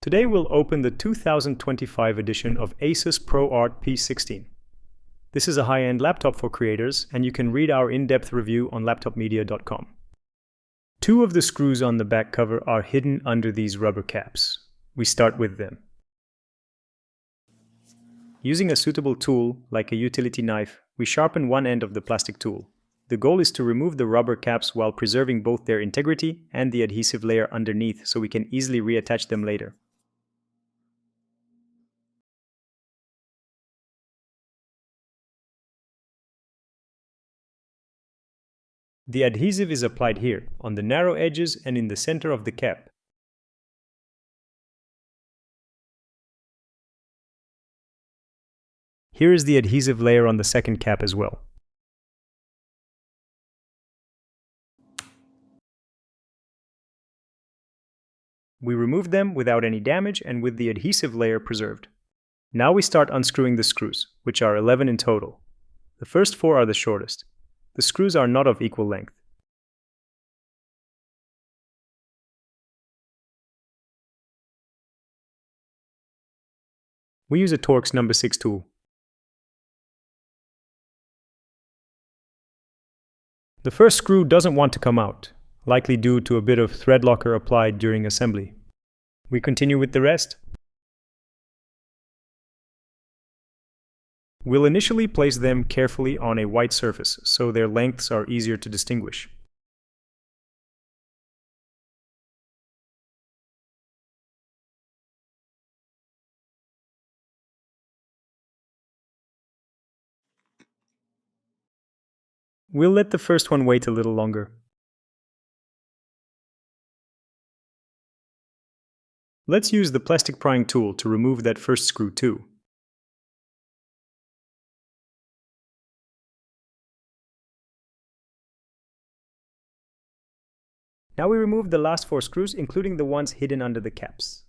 Today we'll open the 2025 edition of ASUS ProArt P16. This is a high-end laptop for creators, and you can read our in-depth review on laptopmedia.com. Two of the screws on the back cover are hidden under these rubber caps. We start with them. Using a suitable tool, like a utility knife, we sharpen one end of the plastic tool. The goal is to remove the rubber caps while preserving both their integrity and the adhesive layer underneath so we can easily reattach them later. The adhesive is applied here, on the narrow edges and in the center of the cap. Here is the adhesive layer on the second cap as well. We removed them without any damage and with the adhesive layer preserved. Now we start unscrewing the screws, which are 11 in total. The first 4 are the shortest. The screws are not of equal length. We use a Torx number 6 tool. The first screw doesn't want to come out, likely due to a bit of thread locker applied during assembly. We continue with the rest. We'll initially place them carefully on a white surface, so their lengths are easier to distinguish. We'll let the first one wait a little longer. Let's use the plastic prying tool to remove that first screw too. Now we remove the last 4 screws, including the ones hidden under the caps.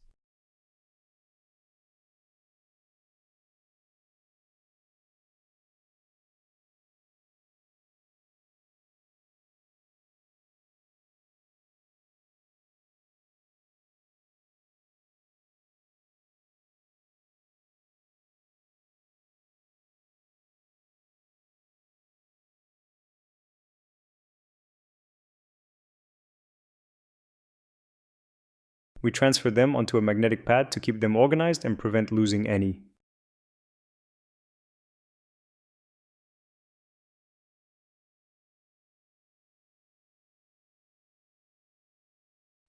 We transfer them onto a magnetic pad to keep them organized and prevent losing any.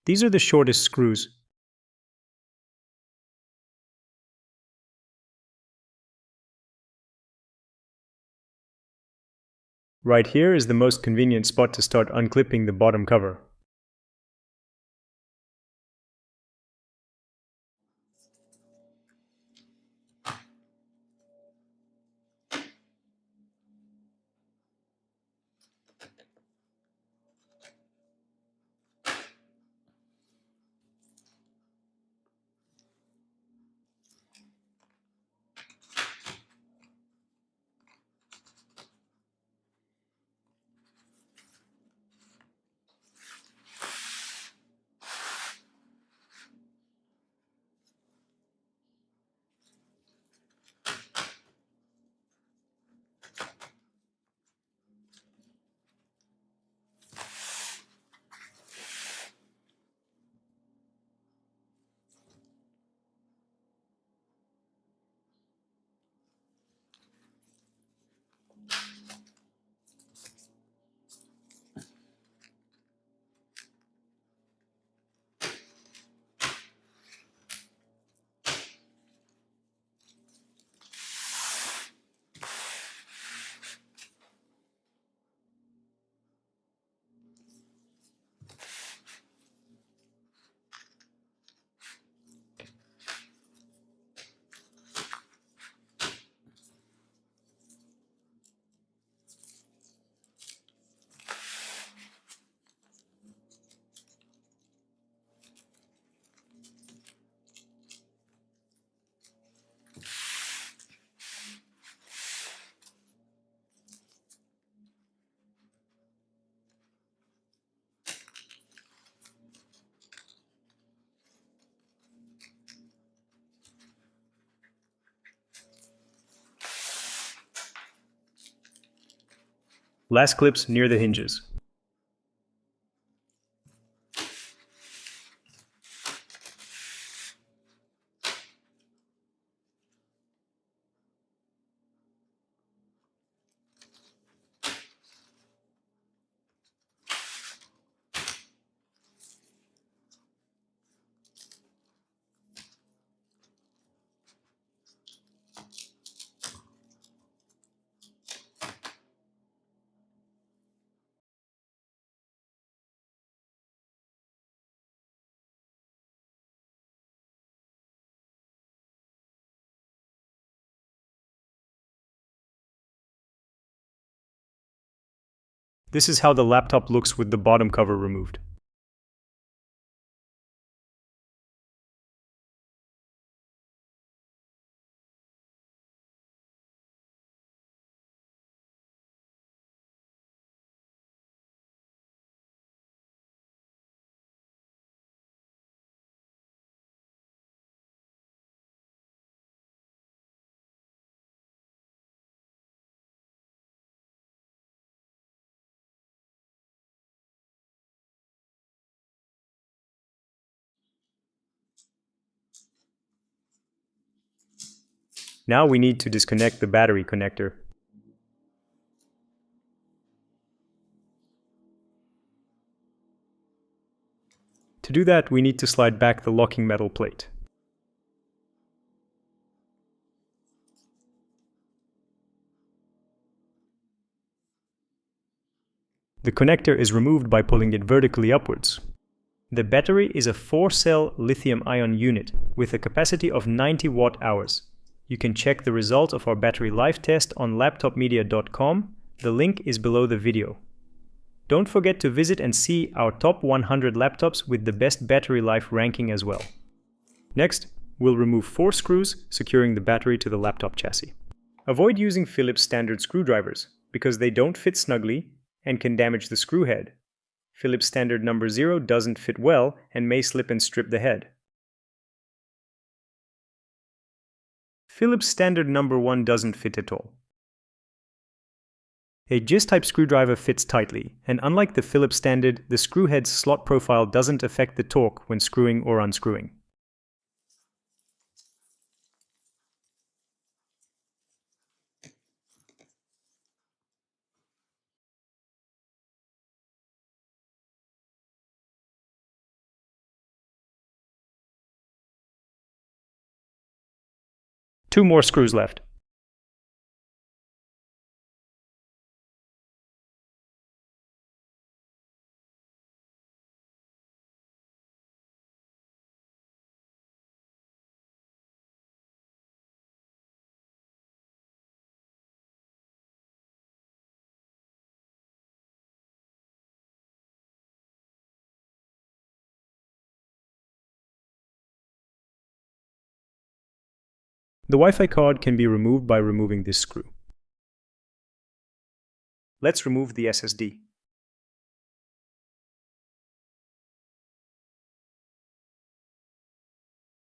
These are the shortest screws. Right here is the most convenient spot to start unclipping the bottom cover. Last clips near the hinges. This is how the laptop looks with the bottom cover removed. Now we need to disconnect the battery connector. To do that, we need to slide back the locking metal plate. The connector is removed by pulling it vertically upwards. The battery is a 4-cell lithium-ion unit with a capacity of 90 watt-hours. You can check the result of our battery life test on laptopmedia.com. The link is below the video. Don't forget to visit and see our top 100 laptops with the best battery life ranking as well. Next, we'll remove 4 screws securing the battery to the laptop chassis. Avoid using Phillips standard screwdrivers because they don't fit snugly and can damage the screw head. Phillips standard number 0 doesn't fit well and may slip and strip the head. Phillips standard number 1 doesn't fit at all. A JIS-type screwdriver fits tightly, and unlike the Phillips standard, the screw head's slot profile doesn't affect the torque when screwing or unscrewing. Two more screws left. The Wi-Fi card can be removed by removing this screw. Let's remove the SSD.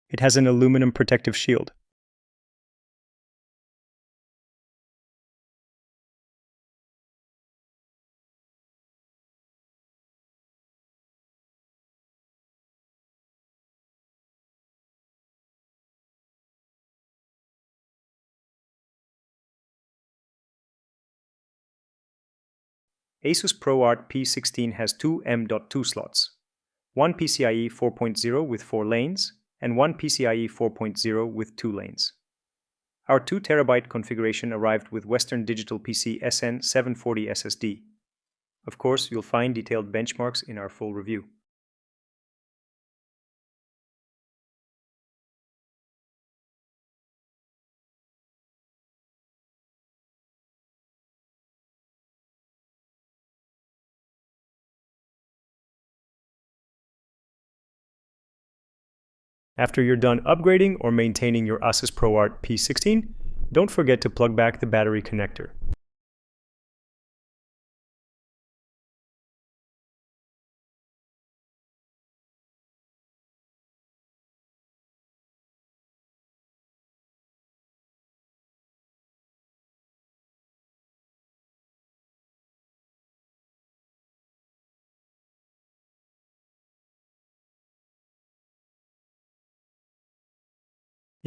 It has an aluminum protective shield. ASUS ProArt P16 has two M.2 slots, one PCIe 4.0 with 4 lanes, and one PCIe 4.0 with 2 lanes. Our 2TB configuration arrived with Western Digital PC SN740 SSD. Of course, you'll find detailed benchmarks in our full review. After you're done upgrading or maintaining your ASUS ProArt P16, don't forget to plug back the battery connector.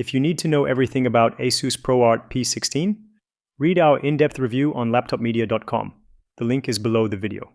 If you need to know everything about ASUS ProArt P16, read our in-depth review on laptopmedia.com. The link is below the video.